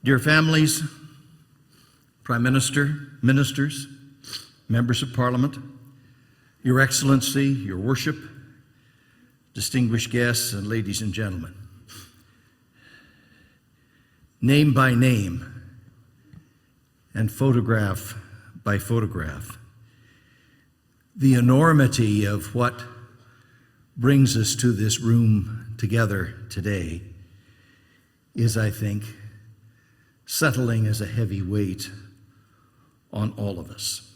Dear families, Prime Minister, ministers, members of Parliament, Your Excellency, Your Worship, distinguished guests, and ladies and gentlemen, name by name and photograph by photograph, the enormity of what brings us to this room together today is, I think, settling as a heavy weight on all of us.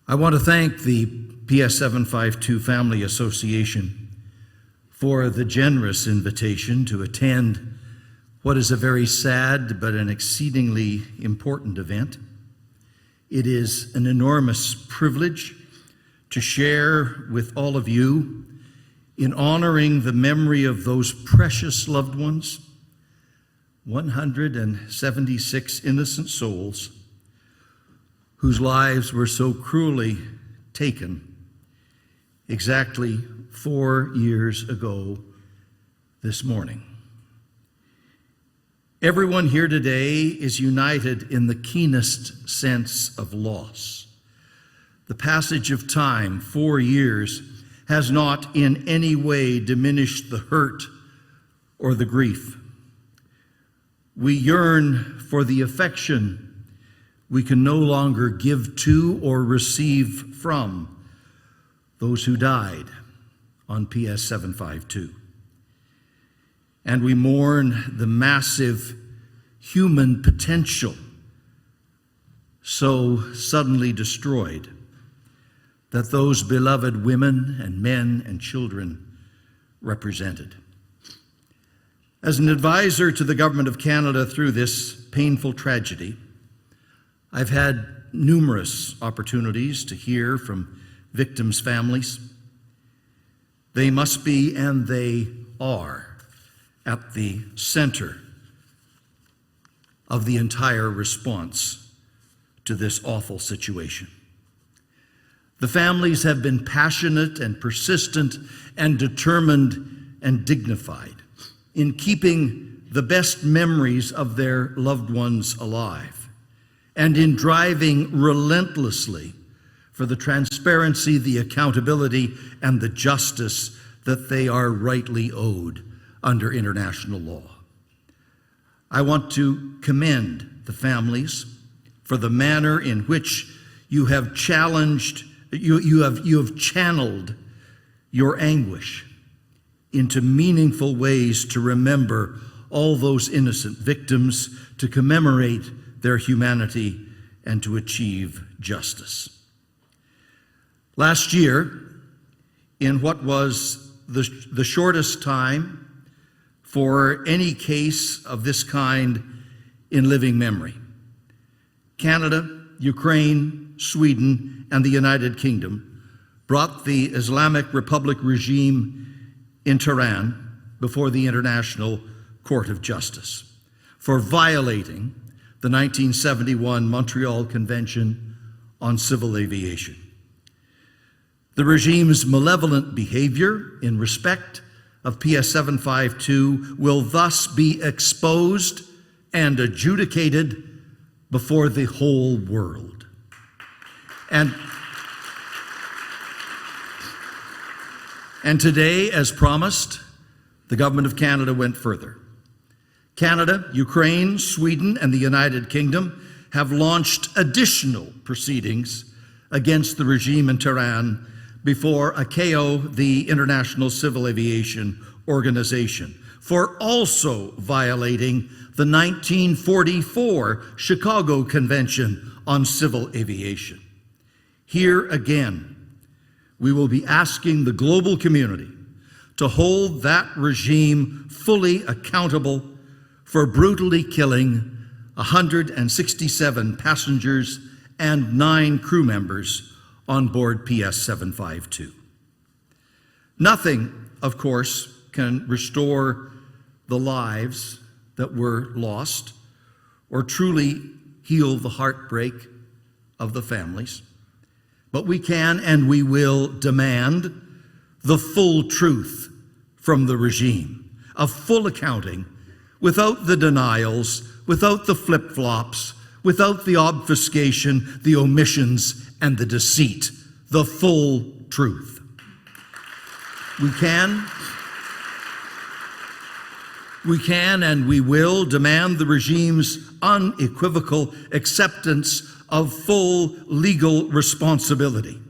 I want to thank the PS 752 Family Association for the generous invitation to attend what is a very sad but an exceedingly important event. It is an enormous privilege to share with all of you in honoring the memory of those precious loved ones, 176 innocent souls whose lives were so cruelly taken exactly 4 years ago this morning. Everyone here today is united in the keenest sense of loss. The passage of time, 4 years, has not in any way diminished the hurt or the grief. We yearn for the affection we can no longer give to or receive from those who died on PS 752. And we mourn the massive human potential so suddenly destroyed that those beloved women and men and children represented. As an advisor to the Government of Canada through this painful tragedy, I've had numerous opportunities to hear from victims' families. They must be, and they are, at the center of the entire response to this awful situation. The families have been passionate and persistent and determined and dignified in keeping the best memories of their loved ones alive and in driving relentlessly for the transparency, the accountability, and the justice that they are rightly owed under international law. I want to commend the families for the manner in which you have challenged, you have channeled your anguish into meaningful ways to remember all those innocent victims, to commemorate their humanity, and to achieve justice. Last year, in what was the shortest time for any case of this kind in living memory, Canada, Ukraine, Sweden, and the United Kingdom brought the Islamic Republic regime in Tehran before the International Court of Justice for violating the 1971 Montreal Convention on Civil Aviation. The regime's malevolent behavior in respect of PS 752 will thus be exposed and adjudicated before the whole world. And today, as promised, the Government of Canada went further. Canada, Ukraine, Sweden, and the United Kingdom have launched additional proceedings against the regime in Tehran before ICAO, the International Civil Aviation Organization, for also violating the 1944 Chicago Convention on Civil Aviation. Here again, we will be asking the global community to hold that regime fully accountable for brutally killing 167 passengers and 9 crew members on board PS 752. Nothing, of course, can restore the lives that were lost or truly heal the heartbreak of the families. But we can and we will demand the full truth from the regime, a full accounting without the denials, without the flip-flops, without the obfuscation, the omissions, and the deceit, the full truth. We can and we will demand the regime's unequivocal acceptance of full legal responsibility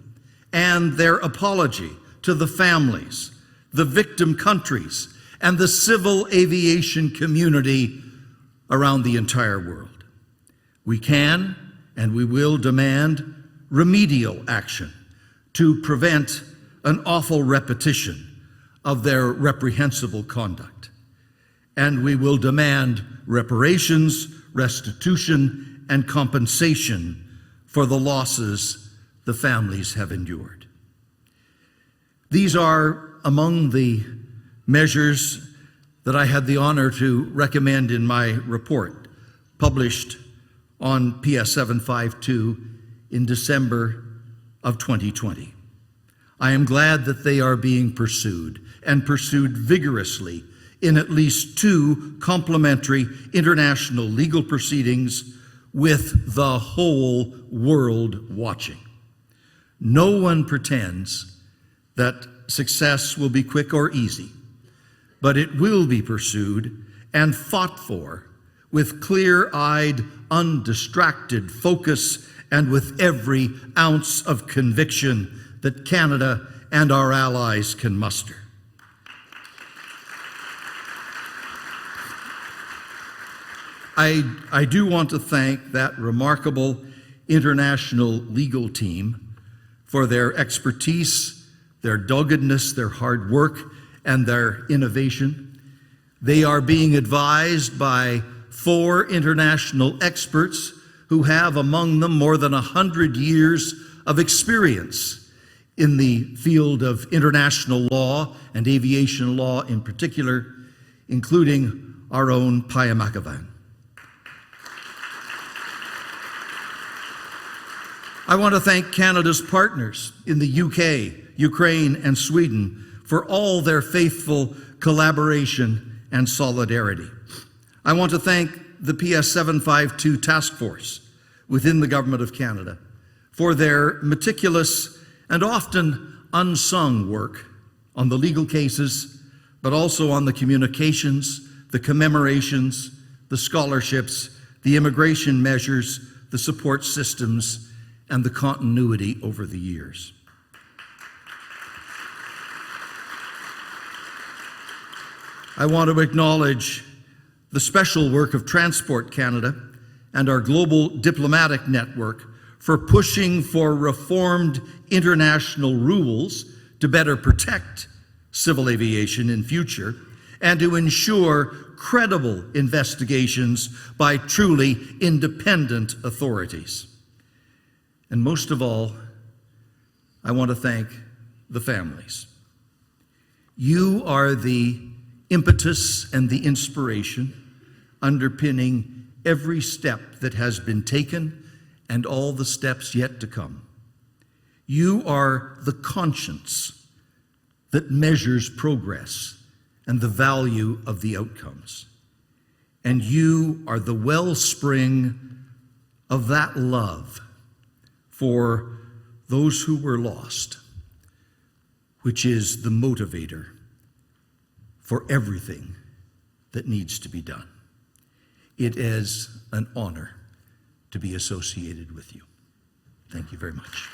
and their apology to the families, the victim countries, and the civil aviation community around the entire world. We can and we will demand remedial action to prevent an awful repetition of their reprehensible conduct. And we will demand reparations, restitution, and compensation for the losses the families have endured. These are among the measures that I had the honor to recommend in my report, published on PS 752 in December of 2020. I am glad that they are being pursued, and pursued vigorously, in at least 2 complementary international legal proceedings with the whole world watching. No one pretends that success will be quick or easy, but it will be pursued and fought for with clear-eyed, undistracted focus and with every ounce of conviction that Canada and our allies can muster. I do want to thank that remarkable international legal team for their expertise, their doggedness, their hard work, and their innovation. They are being advised by 4 international experts who have among them more than 100 years of experience in the field of international law and aviation law in particular, including our own Payamakavan. I want to thank Canada's partners in the UK, Ukraine, and Sweden for all their faithful collaboration and solidarity. I want to thank the PS 752 Task Force within the Government of Canada for their meticulous and often unsung work on the legal cases, but also on the communications, the commemorations, the scholarships, the immigration measures, the support systems, and the continuity over the years. I want to acknowledge the special work of Transport Canada and our global diplomatic network for pushing for reformed international rules to better protect civil aviation in future and to ensure credible investigations by truly independent authorities. And most of all, I want to thank the families. You are the impetus and the inspiration underpinning every step that has been taken and all the steps yet to come. You are the conscience that measures progress and the value of the outcomes. And you are the wellspring of that love for those who were lost, which is the motivator for everything that needs to be done. It is an honor to be associated with you. Thank you very much.